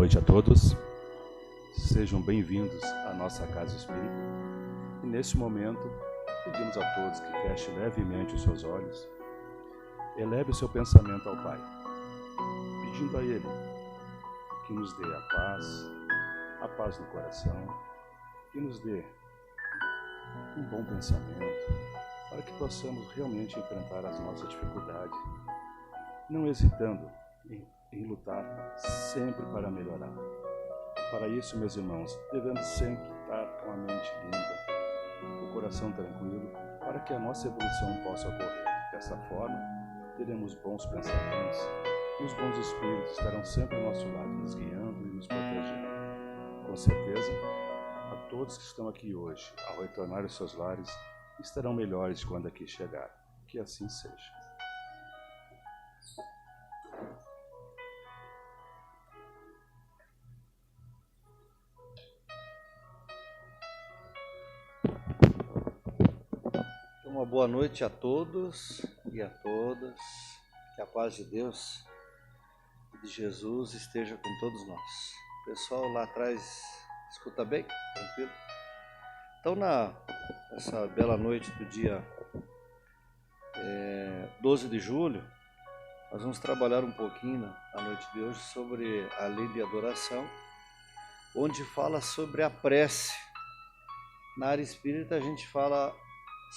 noite a todos, sejam bem-vindos à nossa Casa Espírita. E neste momento, pedimos a todos que fechem levemente os seus olhos, eleve o seu pensamento ao Pai, pedindo a Ele que nos dê a paz no coração, que nos dê um bom pensamento, para que possamos realmente enfrentar as nossas dificuldades, não hesitando em lutar sempre para melhorar. Para isso, meus irmãos, devemos sempre estar com a mente limpa, o coração tranquilo, para que a nossa evolução possa ocorrer. Dessa forma, teremos bons pensamentos e os bons espíritos estarão sempre ao nosso lado, nos guiando e nos protegendo. Com certeza, a todos que estão aqui hoje, ao retornar aos seus lares, estarão melhores quando aqui chegar. Que assim seja. Uma boa noite a todos e a todas, que a paz de Deus e de Jesus esteja com todos nós. O pessoal lá atrás escuta bem? Tranquilo? Então, nessa bela noite do dia 12 de julho, nós vamos trabalhar um pouquinho na noite de hoje sobre a lei de adoração, onde fala sobre a prece. Na área espírita a gente fala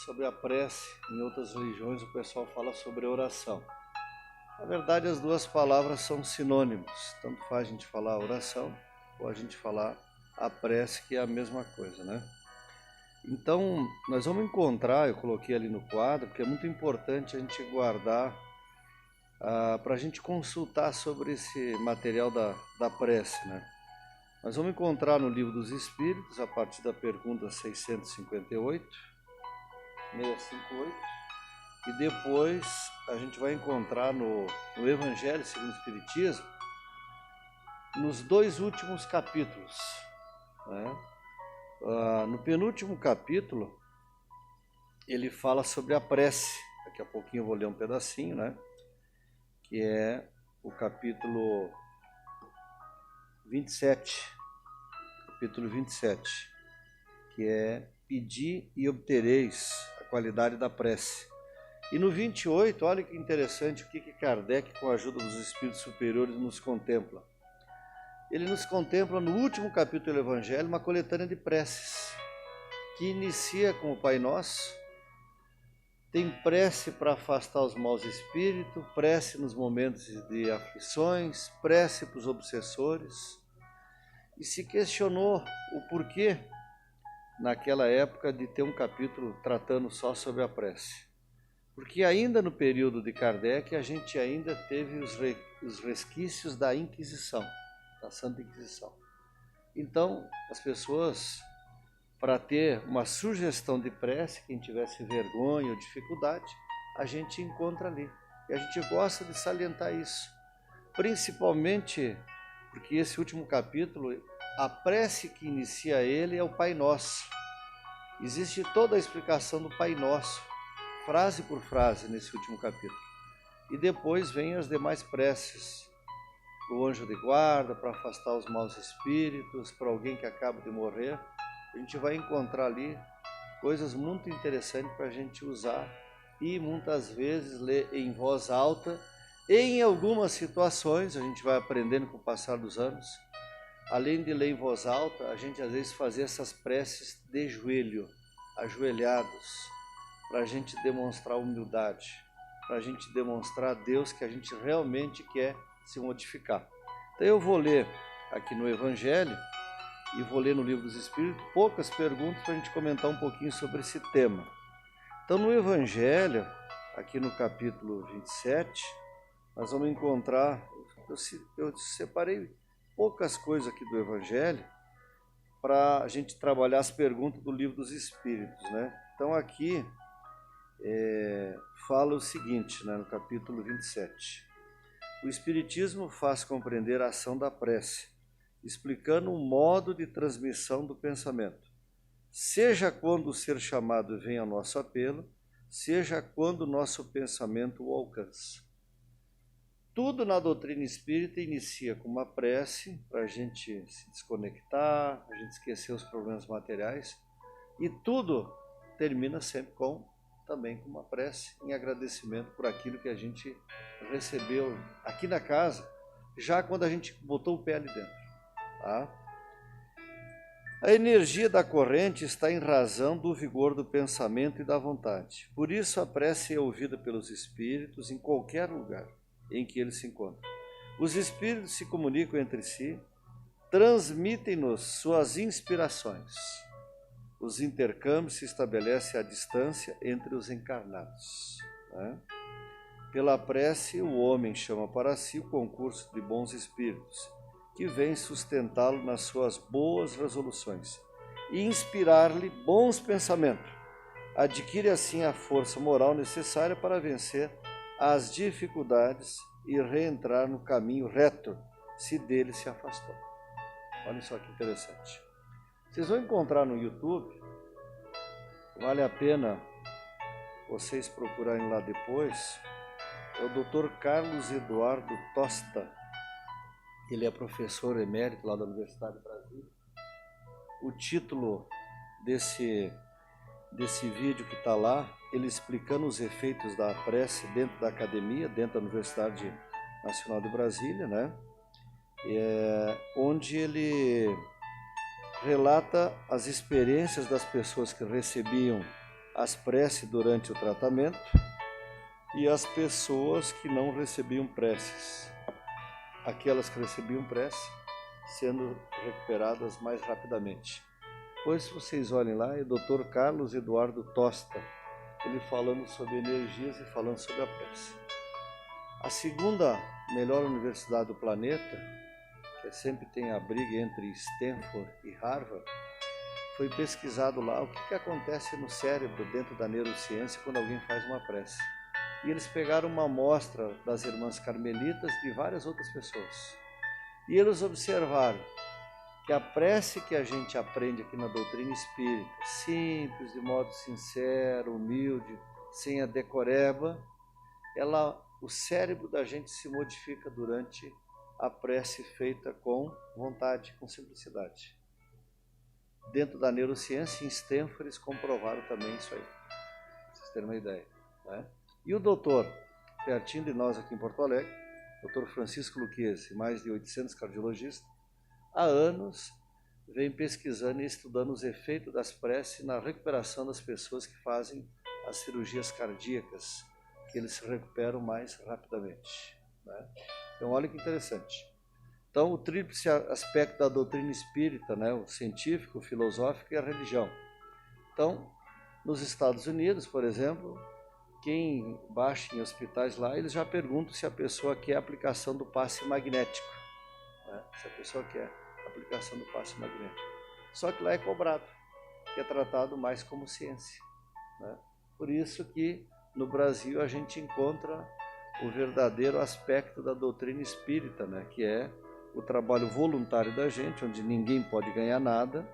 sobre a prece, em outras religiões o pessoal fala sobre a oração. Na verdade, as duas palavras são sinônimos, tanto faz a gente falar oração ou a gente falar a prece, que é a mesma coisa, né? Então, nós vamos encontrar, eu coloquei ali no quadro, porque é muito importante a gente guardar, para a gente consultar sobre esse material da prece, né? Nós vamos encontrar no Livro dos Espíritos, a partir da pergunta 658, e depois a gente vai encontrar no Evangelho segundo o Espiritismo, nos dois últimos capítulos, né? No penúltimo capítulo, ele fala sobre a prece. Daqui a pouquinho eu vou ler um pedacinho, né? Que é o capítulo 27, que é Pedi e obtereis a qualidade da prece. E no 28, olha que interessante o que Kardec, com a ajuda dos espíritos superiores, nos contempla. Ele nos contempla no último capítulo do Evangelho uma coletânea de preces, que inicia com o Pai Nosso. Tem prece para afastar os maus espíritos, prece nos momentos de aflições, prece para os obsessores. E se questionou o porquê, naquela época, de ter um capítulo tratando só sobre a prece. Porque ainda no período de Kardec, a gente ainda teve os resquícios da Inquisição, da Santa Inquisição. Então, as pessoas, para ter uma sugestão de prece, quem tivesse vergonha ou dificuldade, a gente encontra ali. E a gente gosta de salientar isso, principalmente porque esse último capítulo, a prece que inicia ele é o Pai Nosso. Existe toda a explicação do Pai Nosso, frase por frase, nesse último capítulo. E depois vem as demais preces, o anjo de guarda, para afastar os maus espíritos, para alguém que acaba de morrer. A gente vai encontrar ali coisas muito interessantes para a gente usar e muitas vezes ler em voz alta. E em algumas situações, a gente vai aprendendo com o passar dos anos, além de ler em voz alta, a gente às vezes fazia essas preces de joelho, ajoelhados, para a gente demonstrar humildade, para a gente demonstrar a Deus que a gente realmente quer se modificar. Então eu vou ler aqui no Evangelho e vou ler no Livro dos Espíritos poucas perguntas para a gente comentar um pouquinho sobre esse tema. Então no Evangelho, aqui no capítulo 27, nós vamos encontrar, eu separei poucas coisas aqui do Evangelho para a gente trabalhar as perguntas do Livro dos Espíritos, né? Então aqui fala o seguinte, né, no capítulo 27. O Espiritismo faz compreender a ação da prece, explicando o modo de transmissão do pensamento, seja quando o ser chamado vem ao nosso apelo, seja quando o nosso pensamento o alcança. Tudo na doutrina espírita inicia com uma prece para a gente se desconectar, a gente esquecer os problemas materiais, e tudo termina sempre também com uma prece em agradecimento por aquilo que a gente recebeu aqui na casa, já quando a gente botou o pé ali dentro. Tá? A energia da corrente está em razão do vigor do pensamento e da vontade. Por isso a prece é ouvida pelos espíritos em qualquer lugar em que eles se encontram. Os espíritos se comunicam entre si, transmitem-nos suas inspirações. Os intercâmbios se estabelecem à distância entre os encarnados. Né? Pela prece, o homem chama para si o concurso de bons espíritos, que vêm sustentá-lo nas suas boas resoluções e inspirar-lhe bons pensamentos. Adquire assim a força moral necessária para vencer as dificuldades e reentrar no caminho reto, se dele se afastou. Olha só que interessante. Vocês vão encontrar no YouTube, vale a pena vocês procurarem lá depois, é o Dr. Carlos Eduardo Tosta. Ele é professor emérito lá da Universidade do Brasil. O título desse vídeo que está lá, ele explicando os efeitos da prece dentro da academia, dentro da Universidade Nacional de Brasília, né? Onde ele relata as experiências das pessoas que recebiam as preces durante o tratamento e as pessoas que não recebiam preces. Aquelas que recebiam prece sendo recuperadas mais rapidamente. Depois, se vocês olhem lá, é o Dr. Carlos Eduardo Tosta, ele falando sobre energias e falando sobre a prece. A segunda melhor universidade do planeta, que sempre tem a briga entre Stanford e Harvard, foi pesquisado lá o que acontece no cérebro dentro da neurociência quando alguém faz uma prece. E eles pegaram uma amostra das irmãs carmelitas de várias outras pessoas. E eles observaram que a prece que a gente aprende aqui na doutrina espírita, simples, de modo sincero, humilde, sem a decoreba, o cérebro da gente se modifica durante a prece feita com vontade, com simplicidade. Dentro da neurociência, em Stanford, eles comprovaram também isso aí, para vocês terem uma ideia. Né? E o doutor, pertinho de nós aqui em Porto Alegre, doutor Francisco Luquezzi, mais de 800 cardiologistas, há anos vem pesquisando e estudando os efeitos das preces na recuperação das pessoas que fazem as cirurgias cardíacas, que eles se recuperam mais rapidamente. Né? Então, olha que interessante. Então, o tríplice aspecto da doutrina espírita, né? O científico, o filosófico e a religião. Então, nos Estados Unidos, por exemplo, quem baixa em hospitais lá, eles já perguntam se a pessoa quer a aplicação do passe magnético. Né? Se a pessoa quer a aplicação do passe magnético. Só que lá é cobrado, que é tratado mais como ciência. Né? Por isso que no Brasil a gente encontra o verdadeiro aspecto da doutrina espírita, né? Que é o trabalho voluntário da gente, onde ninguém pode ganhar nada,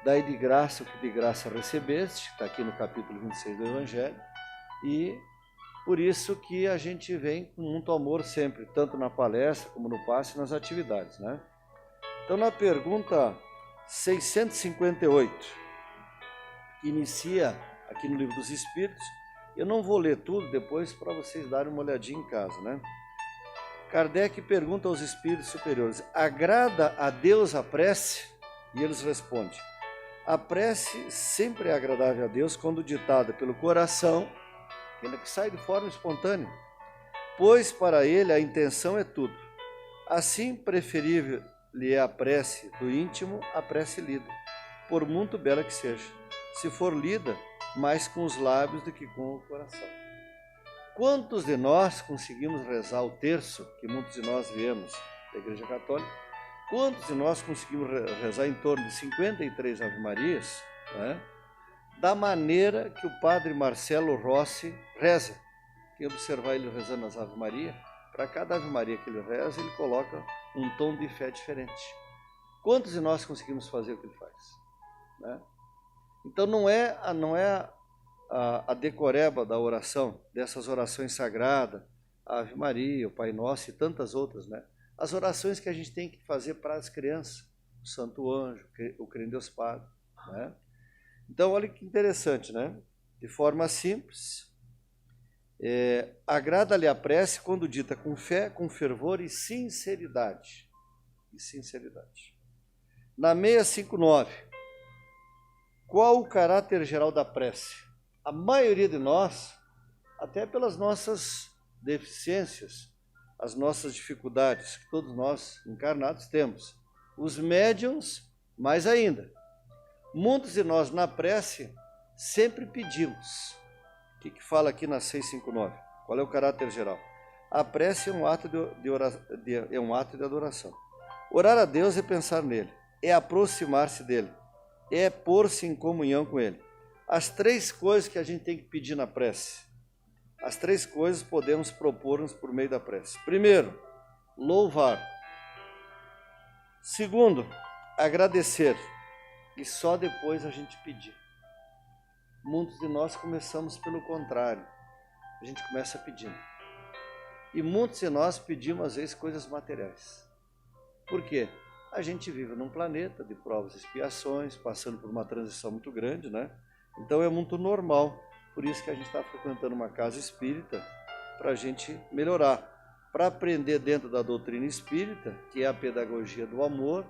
dai de graça o que de graça recebeste, está aqui no capítulo 26 do Evangelho, e por isso que a gente vem com muito amor sempre, tanto na palestra como no passe, nas atividades. Né? Então, na pergunta 658, que inicia aqui no Livro dos Espíritos, eu não vou ler tudo depois para vocês darem uma olhadinha em casa, né? Kardec pergunta aos espíritos superiores: agrada a Deus a prece? E eles respondem: a prece sempre é agradável a Deus quando ditada pelo coração, aquela que sai de forma espontânea, pois para ele a intenção é tudo. Assim, preferível lhe é a prece do íntimo à prece lida, por muito bela que seja, se for lida mais com os lábios do que com o coração. Quantos de nós conseguimos rezar o terço, que muitos de nós viemos da Igreja Católica, quantos de nós conseguimos rezar em torno de 53 Ave-Marias, né, da maneira que o padre Marcelo Rossi reza? Quem observar ele rezando as Ave-Maria, para cada Ave-Maria que ele reza, ele coloca um tom de fé diferente. Quantos de nós conseguimos fazer o que ele faz? Né? Então não é a decoreba da oração, dessas orações sagradas, a Ave Maria, o Pai Nosso e tantas outras, né? As orações que a gente tem que fazer para as crianças, o Santo Anjo, o Crê em Deus Padre, né? Então, olha que interessante, né? De forma simples, agrada-lhe a prece quando dita com fé, com fervor e sinceridade. Na 659, qual o caráter geral da prece? A maioria de nós, até pelas nossas deficiências, as nossas dificuldades, que todos nós encarnados temos, os médiuns mais ainda. Muitos de nós na prece sempre pedimos. O que fala aqui na 659? Qual é o caráter geral? A prece é um ato de adoração. Orar a Deus é pensar nele, é aproximar-se dele, é pôr-se em comunhão com ele. As três coisas que a gente tem que pedir na prece, as três coisas podemos propor-nos por meio da prece. Primeiro, louvar. Segundo, agradecer. E só depois a gente pedir. Muitos de nós começamos pelo contrário. A gente começa pedindo. E muitos de nós pedimos, às vezes, coisas materiais. Por quê? A gente vive num planeta de provas e expiações, passando por uma transição muito grande, né? Então é muito normal. Por isso que a gente está frequentando uma casa espírita, para a gente melhorar. Para aprender dentro da doutrina espírita, que é a pedagogia do amor,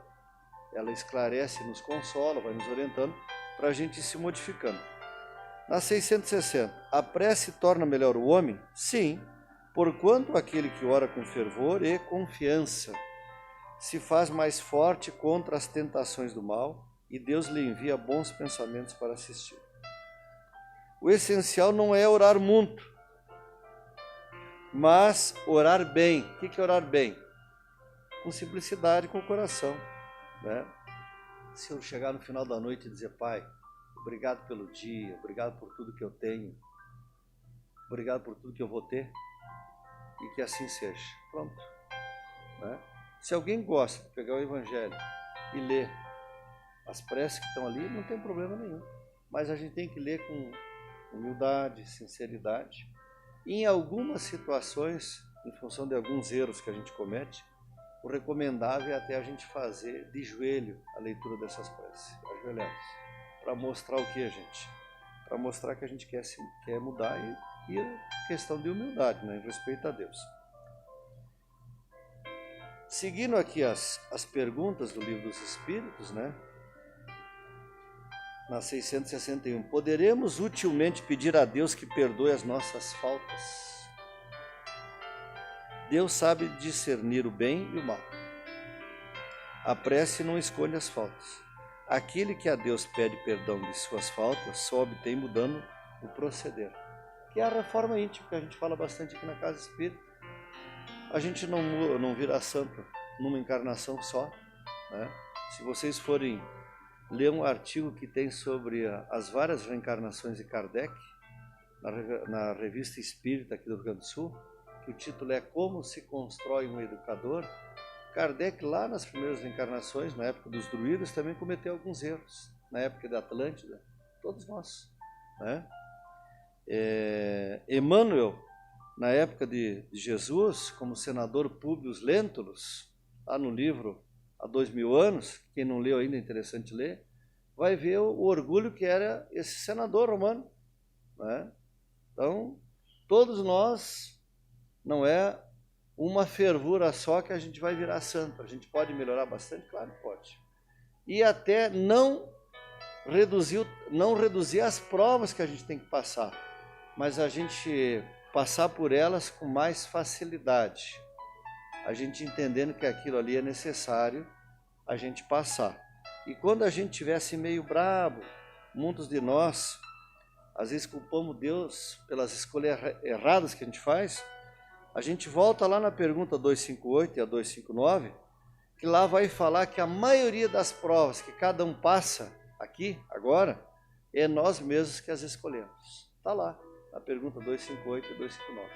ela esclarece, nos consola, vai nos orientando, para a gente ir se modificando. Na 660, a prece torna melhor o homem? Sim, porquanto aquele que ora com fervor e confiança se faz mais forte contra as tentações do mal e Deus lhe envia bons pensamentos para assistir. O essencial não é orar muito, mas orar bem. O que é orar bem? Com simplicidade, com o coração, né? Se eu chegar no final da noite e dizer, Pai, obrigado pelo dia, obrigado por tudo que eu tenho, obrigado por tudo que eu vou ter, e que assim seja. Pronto, né? Se alguém gosta de pegar o Evangelho e ler as preces que estão ali, não tem problema nenhum. Mas a gente tem que ler com humildade, sinceridade. E em algumas situações, em função de alguns erros que a gente comete, o recomendável é até a gente fazer de joelho a leitura dessas preces, ajoelhados. Para mostrar o que, gente? Para mostrar que a gente quer mudar e questão de humildade, né, em respeito a Deus. Seguindo aqui as perguntas do Livro dos Espíritos, né? Na 661, poderemos utilmente pedir a Deus que perdoe as nossas faltas? Deus sabe discernir o bem e o mal. A prece não esconde as faltas. Aquele que a Deus pede perdão de suas faltas só obtém mudando o proceder. Que é a reforma íntima, que a gente fala bastante aqui na Casa Espírita. A gente não vira santo numa encarnação só, né? Se vocês forem ler um artigo que tem sobre as várias reencarnações de Kardec, na Revista Espírita aqui do Rio Grande do Sul, que o título é Como se constrói um educador, Kardec lá nas primeiras reencarnações, na época dos druidas, também cometeu alguns erros, na época da Atlântida, todos nós, né? Emmanuel, na época de Jesus, como senador Públio Lentulus, lá no livro Há 2000 anos, quem não leu ainda é interessante ler, vai ver o orgulho que era esse senador romano, né? Então, todos nós, não é uma fervura só que a gente vai virar santo. A gente pode melhorar bastante? Claro que pode. E até não reduzir as provas que a gente tem que passar, mas a gente passar por elas com mais facilidade. A gente entendendo que aquilo ali é necessário a gente passar. E quando a gente estivesse meio bravo, muitos de nós, às vezes culpamos Deus pelas escolhas erradas que a gente faz, a gente volta lá na pergunta 258 e a 259, que lá vai falar que a maioria das provas que cada um passa aqui, agora, é nós mesmos que as escolhemos. Está lá, na pergunta 258 e 259.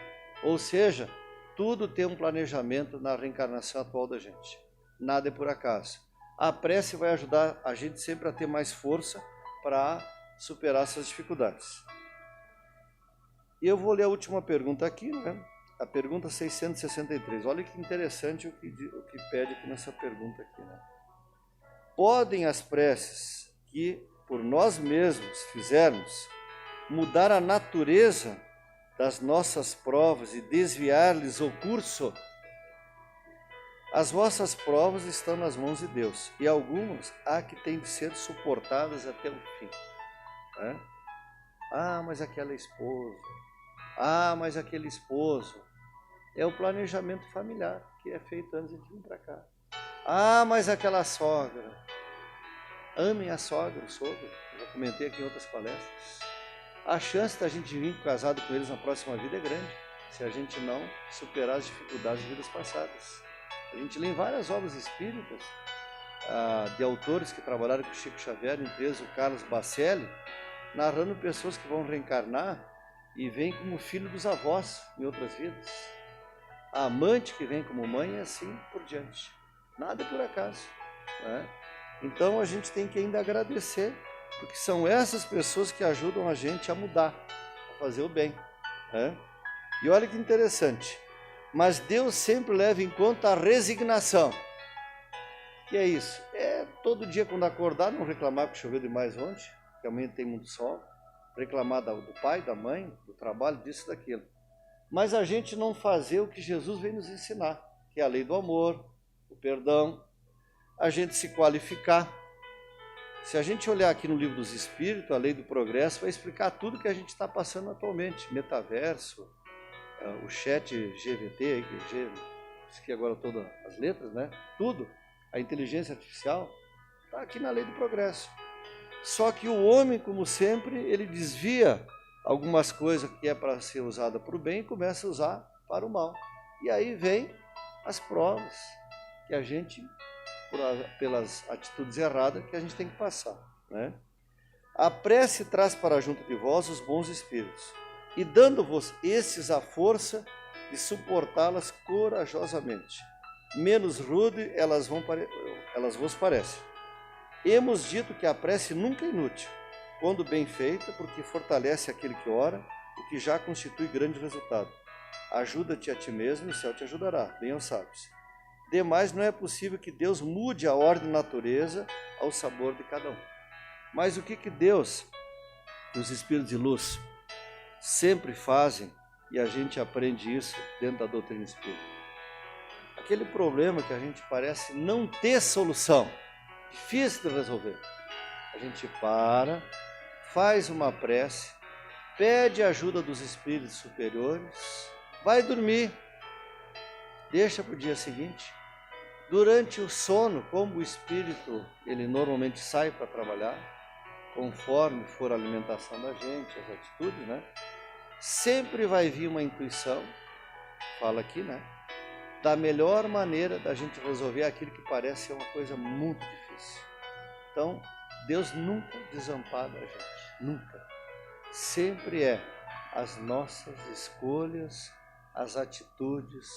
Ou seja, tudo tem um planejamento na reencarnação atual da gente. Nada é por acaso. A prece vai ajudar a gente sempre a ter mais força para superar essas dificuldades. E eu vou ler a última pergunta aqui, né? a pergunta 663. Olha que interessante o que pede aqui nessa pergunta aqui, né? Podem as preces que por nós mesmos fizermos mudar a natureza das nossas provas e desviar-lhes o curso? As vossas provas estão nas mãos de Deus, e algumas há que têm de ser suportadas até o fim. Né? Ah, mas aquela esposa, mas aquele esposo. É o planejamento familiar que é feito antes de vir para cá. Ah, mas aquela sogra. Amem a sogra, o sogro. Eu já comentei aqui em outras palestras. A chance da gente vir casado com eles na próxima vida é grande, se a gente não superar as dificuldades de vidas passadas. A gente lê em várias obras espíritas de autores que trabalharam com Chico Xavier, entre eles o Carlos Bacelli, narrando pessoas que vão reencarnar e vêm como filho dos avós em outras vidas. A amante que vem como mãe e assim por diante. Nada por acaso. Né? Então a gente tem que ainda agradecer, porque são essas pessoas que ajudam a gente a mudar, a fazer o bem. Né? E olha que interessante. Mas Deus sempre leva em conta a resignação. Que é isso? É todo dia quando acordar, não reclamar que choveu demais ontem, que amanhã tem muito sol, reclamar do pai, da mãe, do trabalho, disso, daquilo. Mas a gente não fazer o que Jesus vem nos ensinar, que é a lei do amor, o perdão, a gente se qualificar. Se a gente olhar aqui no Livro dos Espíritos, a lei do progresso vai explicar tudo que a gente está passando atualmente, metaverso, o chat GVT, que agora todas as letras, né? Tudo, a inteligência artificial, está aqui na lei do progresso. Só que o homem, como sempre, ele desvia algumas coisas que é para ser usada para o bem e começa a usar para o mal. E aí vem as provas que a gente, pelas atitudes erradas, que a gente tem que passar. Né? A prece traz para junto de vós os bons espíritos, e dando-vos esses a força de suportá-las corajosamente. Menos rude elas vos parecem. Hemos dito que a prece nunca é inútil, quando bem feita, porque fortalece aquele que ora, o que já constitui grande resultado. Ajuda-te a ti mesmo e o céu te ajudará, bem o sabes. Demais, não é possível que Deus mude a ordem da natureza ao sabor de cada um. Mas o que Deus e os espíritos de luz sempre fazem, e a gente aprende isso dentro da doutrina espírita. Aquele problema que a gente parece não ter solução, difícil de resolver, a gente para, faz uma prece, pede a ajuda dos espíritos superiores, vai dormir, deixa para o dia seguinte. Durante o sono, como o espírito ele normalmente sai para trabalhar, conforme for a alimentação da gente, as atitudes, né? Sempre vai vir uma intuição, fala aqui, né? Da melhor maneira da gente resolver aquilo que parece ser uma coisa muito difícil. Então, Deus nunca desampara a gente, nunca. Sempre é as nossas escolhas, as atitudes,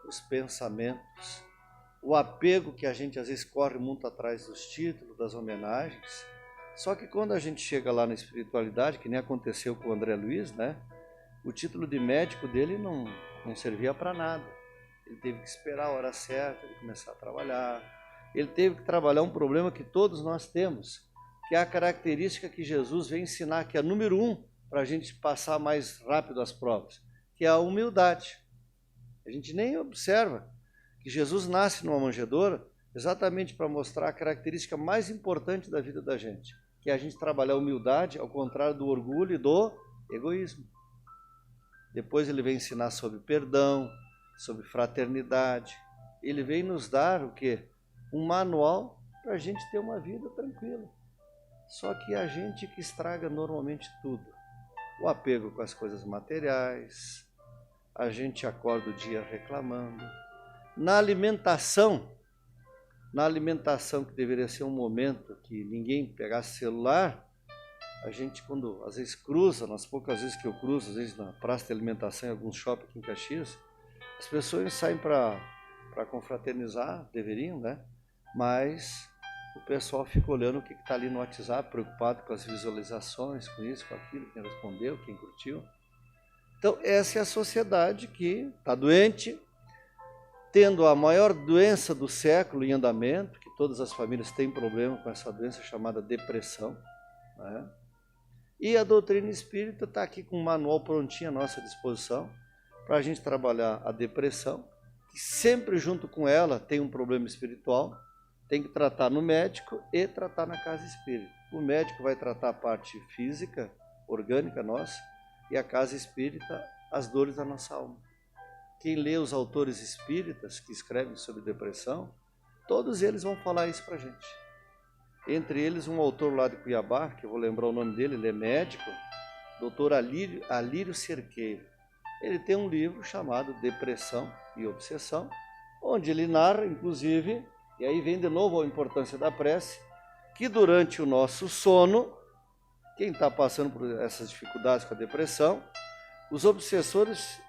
os pensamentos, o apego que a gente às vezes corre muito atrás dos títulos, das homenagens. Só que quando a gente chega lá na espiritualidade, que nem aconteceu com o André Luiz, né? O título de médico dele não servia para nada. Ele teve que esperar a hora certa de começar a trabalhar. Ele teve que trabalhar um problema que todos nós temos, que é a característica que Jesus vem ensinar, que é número 1, para a gente passar mais rápido as provas, que é a humildade. A gente nem observa que Jesus nasce numa manjedoura exatamente para mostrar a característica mais importante da vida da gente, que é a gente trabalhar a humildade, ao contrário do orgulho e do egoísmo. Depois ele vem ensinar sobre perdão, sobre fraternidade. Ele vem nos dar o quê? Um manual para a gente ter uma vida tranquila. Só que a gente que estraga normalmente tudo. O apego com as coisas materiais, a gente acorda o dia reclamando. Na alimentação que deveria ser um momento que ninguém pegasse celular, a gente quando às vezes cruza, nas poucas vezes que eu cruzo, às vezes na praça de alimentação em alguns shoppings aqui em Caxias, as pessoas saem para confraternizar, deveriam, né? Mas o pessoal fica olhando o que está ali no WhatsApp, preocupado com as visualizações, com isso, com aquilo, quem respondeu, quem curtiu. Então, essa é a sociedade que está doente, tendo a maior doença do século em andamento, que todas as famílias têm problema com essa doença chamada depressão, né? E a doutrina espírita está aqui com um manual prontinho à nossa disposição para a gente trabalhar a depressão, que sempre junto com ela tem um problema espiritual, tem que tratar no médico e tratar na casa espírita. O médico vai tratar a parte física, orgânica nossa, e a casa espírita, as dores da nossa alma. Quem lê os autores espíritas que escrevem sobre depressão, todos eles vão falar isso para a gente. Entre eles, um autor lá de Cuiabá, que eu vou lembrar o nome dele, ele é médico, Dr. Alírio Cerqueiro. Ele tem um livro chamado Depressão e Obsessão, onde ele narra, inclusive, e aí vem de novo a importância da prece, que durante o nosso sono, quem está passando por essas dificuldades com a depressão, os obsessores,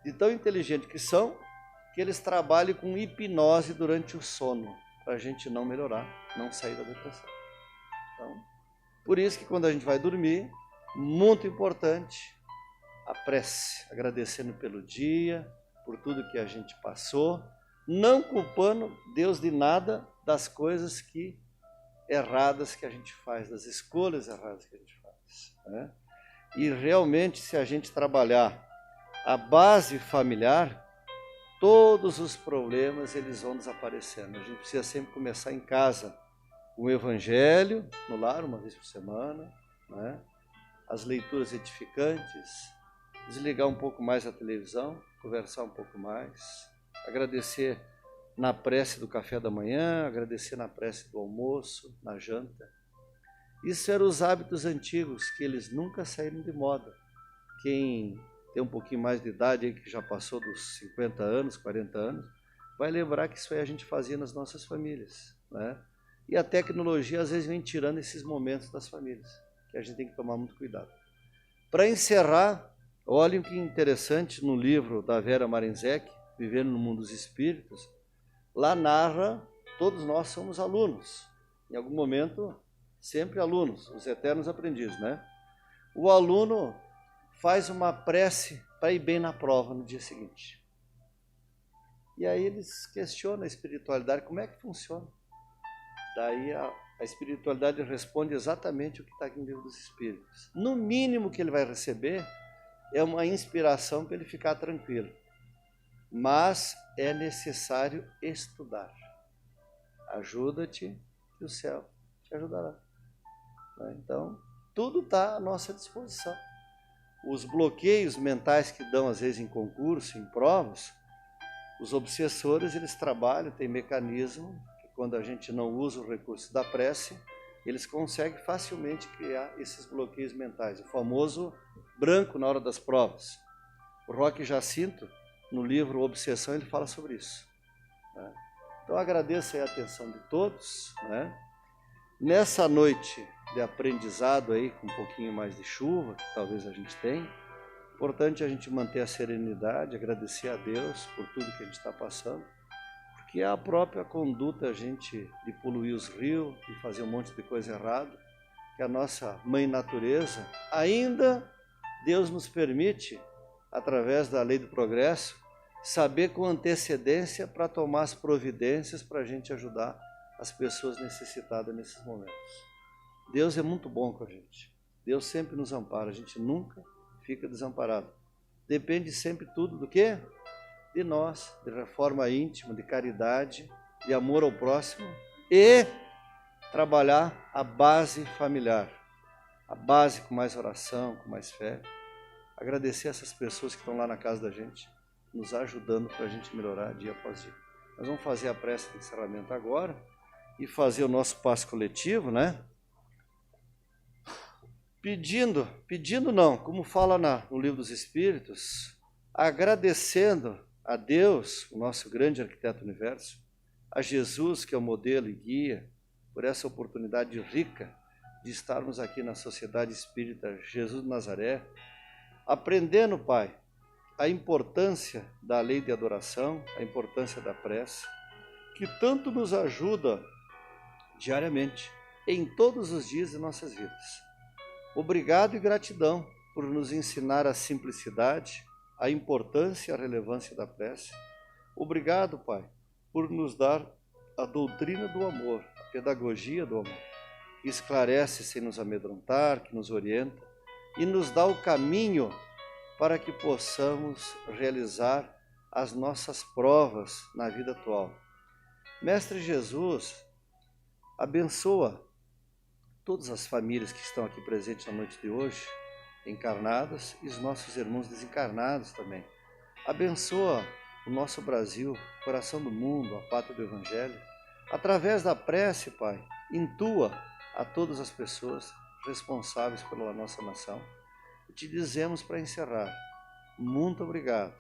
de tão inteligentes que são, que eles trabalham com hipnose durante o sono, para a gente não melhorar, não sair da depressão. Então, por isso que quando a gente vai dormir, muito importante, a prece, agradecendo pelo dia, por tudo que a gente passou, não culpando Deus de nada das coisas erradas que a gente faz, das escolhas erradas que a gente faz, né? E realmente, se a gente trabalhar a base familiar, todos os problemas eles vão desaparecendo. A gente precisa sempre começar em casa, com o evangelho, no lar, uma vez por semana, né? As leituras edificantes, desligar um pouco mais a televisão, conversar um pouco mais, agradecer na prece do café da manhã, agradecer na prece do almoço, na janta. Isso eram os hábitos antigos, que eles nunca saíram de moda. Quem tem um pouquinho mais de idade, aí, que já passou dos 50 anos, 40 anos, vai lembrar que isso aí a gente fazia nas nossas famílias, né? E a tecnologia às vezes vem tirando esses momentos das famílias, que a gente tem que tomar muito cuidado. Para encerrar, olhem que interessante no livro da Vera Marinzec, Vivendo no Mundo dos Espíritos, lá narra, todos nós somos alunos, em algum momento, sempre alunos, os eternos aprendizes, né? O aluno faz uma prece para ir bem na prova no dia seguinte. E aí eles questionam a espiritualidade, como é que funciona? Daí a espiritualidade responde exatamente o que está aqui no Livro dos Espíritos. No mínimo que ele vai receber é uma inspiração para ele ficar tranquilo. Mas é necessário estudar. Ajuda-te que o céu te ajudará. Então, tudo está à nossa disposição. Os bloqueios mentais que dão, às vezes, em concurso, em provas, os obsessores, eles trabalham, tem mecanismo, que quando a gente não usa o recurso da prece, eles conseguem facilmente criar esses bloqueios mentais. O famoso branco na hora das provas. O Roque Jacinto, no livro Obsessão, ele fala sobre isso, né? Então, agradeço aí a atenção de todos, né? Nessa noite de aprendizado aí, com um pouquinho mais de chuva, que talvez a gente tenha, importante a gente manter a serenidade, agradecer a Deus por tudo que a gente está passando, porque é a própria conduta a gente de poluir os rios, de fazer um monte de coisa errada, que a nossa mãe natureza, ainda Deus nos permite, através da lei do progresso, saber com antecedência para tomar as providências para a gente ajudar as pessoas necessitadas nesses momentos. Deus é muito bom com a gente. Deus sempre nos ampara, a gente nunca fica desamparado. Depende sempre tudo do quê? De nós, de reforma íntima, de caridade, de amor ao próximo e trabalhar a base familiar. A base com mais oração, com mais fé. Agradecer essas pessoas que estão lá na casa da gente, nos ajudando para a gente melhorar dia após dia. Nós vamos fazer a prece de encerramento agora e fazer o nosso passo coletivo, né? Pedindo não, como fala no Livro dos Espíritos, agradecendo a Deus, o nosso grande arquiteto do universo, a Jesus, que é o modelo e guia, por essa oportunidade rica de estarmos aqui na Sociedade Espírita Jesus de Nazaré, aprendendo, Pai, a importância da lei de adoração, a importância da prece, que tanto nos ajuda diariamente, em todos os dias de nossas vidas. Obrigado e gratidão por nos ensinar a simplicidade, a importância e a relevância da prece. Obrigado, Pai, por nos dar a doutrina do amor, a pedagogia do amor, que esclarece sem nos amedrontar, que nos orienta e nos dá o caminho para que possamos realizar as nossas provas na vida atual. Mestre Jesus, abençoa todas as famílias que estão aqui presentes na noite de hoje, encarnadas, e os nossos irmãos desencarnados também. Abençoa o nosso Brasil, coração do mundo, a pátria do Evangelho. Através da prece, Pai, intua a todas as pessoas responsáveis pela nossa nação. E te dizemos para encerrar, muito obrigado,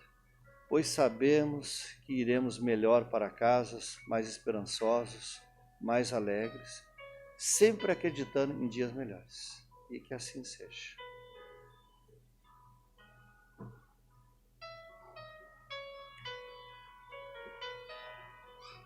pois sabemos que iremos melhor para casas, mais esperançosos, mais alegres, sempre acreditando em dias melhores. E que assim seja.